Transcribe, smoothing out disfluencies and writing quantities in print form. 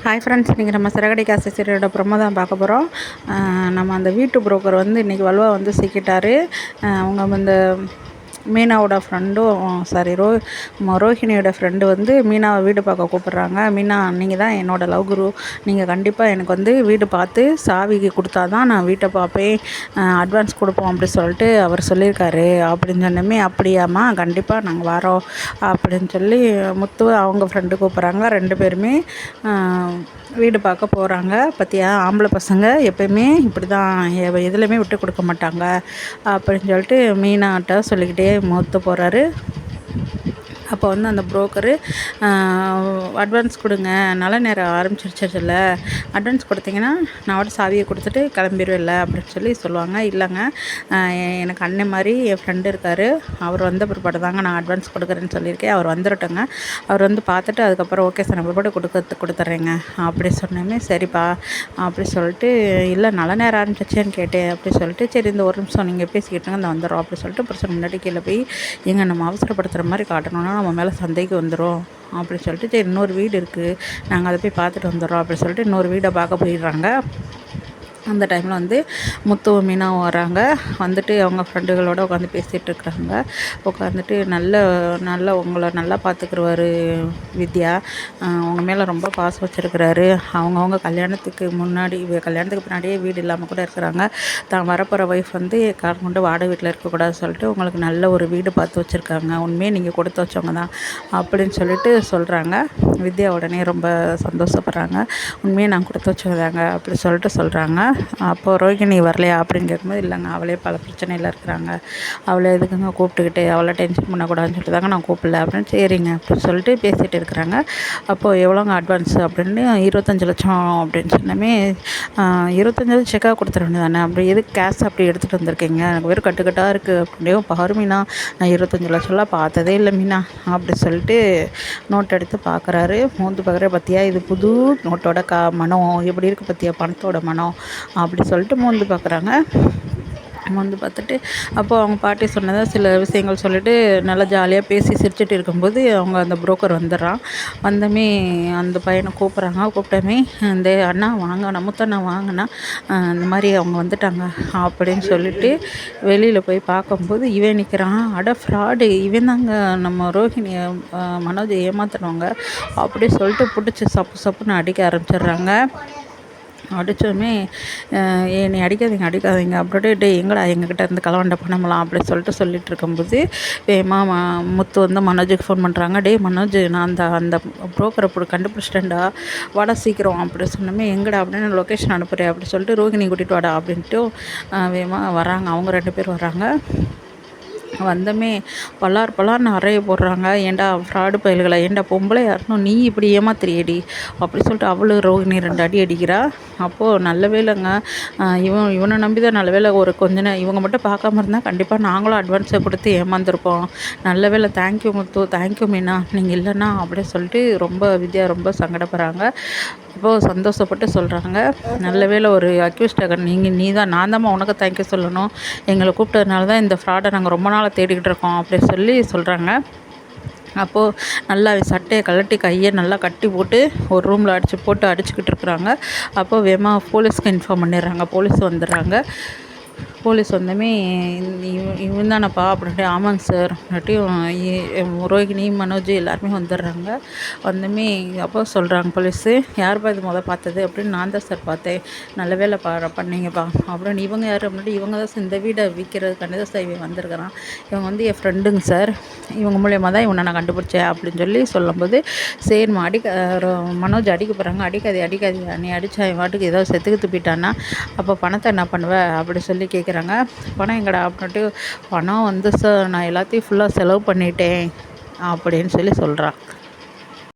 Hi friends, இன்றைக்கி நம்ம சிறகடி காசு சீரியலோட ப்ரொமோ தான் பார்க்க போகிறோம். நம்ம அந்த வீட்டு புரோக்கர் வந்து இன்றைக்கி வலுவாக வந்து சிக்கிட்டார். அவங்க இந்த மீனாவோட ஃப்ரெண்டும் ரோஹிணியோட ஃப்ரெண்டு வந்து மீனாவை வீடு பார்க்க கூப்பிட்றாங்க. மீனா, நீங்கள் தான் என்னோடய லவ் குரு, நீங்கள் கண்டிப்பாக எனக்கு வந்து வீடு பார்த்து சாவிக்கு கொடுத்தா தான் நான் வீட்டை பார்ப்பேன், அட்வான்ஸ் கொடுப்போம் அப்படி சொல்லிட்டு அவர் சொல்லியிருக்காரு அப்படின்னு சொன்னமே. அப்படியாம்மா, கண்டிப்பாக நாங்கள் வரோம் அப்படின்னு சொல்லி முத்து அவங்க ஃப்ரெண்டு கூப்பிட்றாங்க. 2 பேருமே வீடு பார்க்க போகிறாங்க. பார்த்தியா, ஆம்பளை பசங்க எப்போயுமே இப்படி தான், எதுலையுமே விட்டு கொடுக்க மாட்டாங்க அப்படின்னு சொல்லிட்டு மீனாட்ட சொல்லிக்கிட்டே முத்து போகிறாரு. அப்போ வந்து அந்த புரோக்கரு, அட்வான்ஸ் கொடுங்க, நல்ல நேரம் ஆரம்பிச்சிருச்சில்ல, அட்வான்ஸ் கொடுத்தீங்கன்னா நான் அவட சாவியை கொடுத்துட்டு கிளம்பிடுவேன்ல அப்படின்னு சொல்லி சொல்லுவாங்க. இல்லைங்க, எனக்கு அண்ணன் மாதிரி என் ஃப்ரெண்டு இருக்கார், அவர் வந்த பிற்பாடு தாங்க நான் அட்வான்ஸ் கொடுக்குறேன்னு சொல்லியிருக்கேன், அவர் வந்துடட்டுங்க, அவர் வந்து பார்த்துட்டு அதுக்கப்புறம் ஓகே சார் நான் பிற்பாடு கொடுத்துட்றேங்க அப்படி சொன்னோமே. சரிப்பா அப்படி சொல்லிட்டு, இல்லை நல்ல நேரம் ஆரம்பிச்சிச்சேன்னு கேட்டேன் அப்படி சொல்லிட்டு, சரி இந்த ஒரு நிமிஷம் நீங்கள் பேசிக்கிட்டுங்க இந்த வந்துடும் அப்படி சொல்லிட்டு பிரச்சனை முன்னாடி கீழே போய், எங்கே நம்ம அவசரப்படுத்துகிற மாதிரி காட்டணும்னா நம்ம மேலே சந்தேகம் வந்துடும் அப்படின்னு சொல்லிட்டு, சரி இன்னொரு வீடு இருக்குது நாங்கள் அதை போய் பார்த்துட்டு வந்துடுறோம் அப்படின்னு சொல்லிட்டு இன்னொரு வீடை பார்க்க போயிடுறாங்க. அந்த டைமில் வந்து முத்துவும் மீனாவும் வராங்க. வந்துட்டு அவங்க ஃப்ரெண்டுகளோடு உட்காந்து பேசிகிட்டு இருக்கிறாங்க. உட்காந்துட்டு நல்ல உங்களை நல்லா பார்த்துக்குருவார் வித்யா, அவங்க மேலே ரொம்ப பாசம் வச்சுருக்கிறாரு, அவங்கவுங்க கல்யாணத்துக்கு பின்னாடியே வீடு இல்லாமல் கூட இருக்கிறாங்க, தான் வரப்போகிற ஒய்ஃப் வந்து கார் கொண்டு வாடகை வீட்டில் இருக்கக்கூடாது சொல்லிட்டு உங்களுக்கு நல்ல ஒரு வீடு பார்த்து வச்சுருக்காங்க, உண்மையே நீங்கள் கொடுத்து வச்சவங்க தான் அப்படின்னு சொல்லிட்டு சொல்கிறாங்க. வித்யா உடனே ரொம்ப சந்தோஷப்படுறாங்க. உண்மையே நான் கொடுத்து வச்சதாங்க அப்படி சொல்லிட்டு சொல்கிறாங்க. அப்போது ரோஹிணி வரலையா அப்படின்னு கேட்கும்போது, இல்லைங்க அவளே பல பிரச்சனையில் இருக்கிறாங்க, அவளை எதுக்குங்க கூப்பிட்டுக்கிட்டு அவளை டென்ஷன் பண்ணக்கூடாதுன்னு சொல்லிட்டு தாங்க நான் கூப்பிடல அப்படின்னு. சரிங்க அப்படின்னு சொல்லிட்டு பேசிகிட்டு இருக்கிறாங்க. அப்போது எவ்வளோங்க அட்வான்ஸு அப்படின்னு, 25 லட்சம் அப்படின்னு சொன்னமே. 25 லட்சம் செக்காக கொடுத்துட வேண்டியதானே, அப்படி எதுக்கு கேஷ் அப்படி எடுத்துகிட்டு வந்திருக்கீங்க, எனக்கு வெறும் கட்டுக்கட்டாக இருக்குது அப்படியே. பாரு மீனா, நான் 25 லட்சம்லாம் பார்த்ததே இல்லை மீனா அப்படி சொல்லிட்டு நோட் எடுத்து பார்க்குறாரு. மோந்து பார்க்குற, பார்த்தியா இது புது நோட்டோட மனம் எப்படி இருக்குது பார்த்தியா, பணத்தோட மனம் அப்படி சொல்லிட்டு மோந்து பார்க்குறாங்க. மோந்து பார்த்துட்டு அப்போது அவங்க பாட்டி சொன்னதாக சில விஷயங்கள் சொல்லிவிட்டு நல்லா ஜாலியாக பேசி சிரிச்சுட்டு இருக்கும்போது அவங்க அந்த புரோக்கர் வந்துடுறான். வந்தமே அந்த பையனை கூப்பிட்டமே, இந்த அண்ணா வாங்கண்ணா, முத்தண்ணா வாங்கண்ணா, இந்த மாதிரி அவங்க வந்துட்டாங்க அப்படின்னு சொல்லிட்டு வெளியில் போய் பார்க்கும்போது இவன் நிற்கிறான். அட ஃப்ராடு, இவன் தாங்க நம்ம ரோஹிணியை மனோஜை ஏமாத்துனவங்க அப்படி சொல்லிட்டு பிடிச்சி சப்புன்னு அடிக்க ஆரம்பிச்சிடுறாங்க. அடித்தோடனே, நீ அடிக்காதீங்க அப்படியே, டே எங்கடா எங்ககிட்ட இருந்து களவாண்ட பண்ணலாம் அப்படி சொல்லிட்டு இருக்கும்போது முத்து வந்து மனோஜுக்கு ஃபோன் பண்ணுறாங்க. டே மனோஜ், நான் அந்த புரோக்கரை கண்டுபிடிச்சிட்டேன்டா, வாடா சீக்கிரம் அப்படி சொன்னோமே. எங்கடா அப்படின்னு, லொக்கேஷன் அனுப்புகிறேன் அப்படி சொல்லிட்டு ரோஹிணி கூட்டிகிட்டு வாடா அப்படின்ட்டு வேகமாக வராங்க. அவங்க 2 பேர் வராங்க. வந்தமே பலார்னு அறைய போடுறாங்க. ஏன்டா ஃப்ராடு பயல்களை, ஏன்டா பொம்பளை யாருனும் நீ இப்படி ஏமாத்திரியடி அப்படி சொல்லிட்டு அவளு ரோஹிணி 2 அடி அடிக்கிறா. அப்போது நல்ல வேலைங்க, இவனை நம்பி தான் நல்ல வேலை, ஒரு கொஞ்ச நேரம் இவங்க மட்டும் பார்க்காம இருந்தால் கண்டிப்பாக நாங்களும் அட்வான்ஸை கொடுத்து ஏமாந்துருப்போம். நல்ல வேலை, தேங்க்யூ முத்து, தேங்க்யூ மீனா, நீங்கள் இல்லைன்னா அப்படியே சொல்லிட்டு வித்யா ரொம்ப சங்கடப்படுறாங்க. அப்போது சந்தோஷப்பட்டு சொல்கிறாங்க, நல்ல வேலை ஒரு அக்யூஸ்டாக நீ தான், நான் தான் உனக்கு தேங்க்யூ சொல்லணும், எங்களை கூப்பிட்டதுனால தான் இந்த ஃப்ராடை நாங்கள் ரொம்ப நாளாக தேடிக்கிட்டு இருக்கோம் அப்படி சொல்கிறாங்க. அப்போது நல்லா சட்டையை கழட்டி கையை நல்லா கட்டி போட்டு ஒரு ரூமில் அடிச்சுக்கிட்டு இருக்கிறாங்க. அப்போது வேகமாக போலீஸ்க்கு இன்ஃபார்ம் பண்ணிடுறாங்க. போலீஸ் வந்துடுறாங்க. போலீஸ் வந்தமே, இவன் தானப்பா அப்படின்ட்டு, ஆமாங்க சார் அப்படின்ட்டு ரோஹிணி மனோஜ் எல்லாருமே வந்துடுறாங்க. வந்தமே அப்போ சொல்கிறாங்க போலீஸு, யார்ப்பா இது பார்த்தது அப்படின்னு. நான் தான் சார் பார்த்தேன், நல்ல வேலை பண்ணீங்கப்பா அப்படின்னு. இவங்க யார் அப்படின்ட்டு, இவங்க தான் சார் இந்த வீடை விற்கிறதுக்காண்டி தான் சார் இவன் வந்திருக்கிறான், இவங்க வந்து என் ஃப்ரெண்டுங்க சார், இவங்க மூலியமாக தான் இவனை நான் கண்டுபிடிச்சேன் அப்படின்னு சொல்லும்போது, சரிம்மா மனோஜ் அடிக்க போகிறாங்க, அடிக்காது நீ அடித்தா என் வாட்டுக்கு ஏதோ செத்துக்கு துப்பிட்டான்னா அப்போ பணத்தை என்ன பண்ணுவேன் அப்படி சொல்லி கேட்குறாங்க. பணம் எங்கடா அப்படின்ட்டு, பணம் வந்து சார் நான் எல்லாத்தையும் ஃபுல்லாக செலவு பண்ணிட்டேன் அப்படின்னு சொல்கிறான்.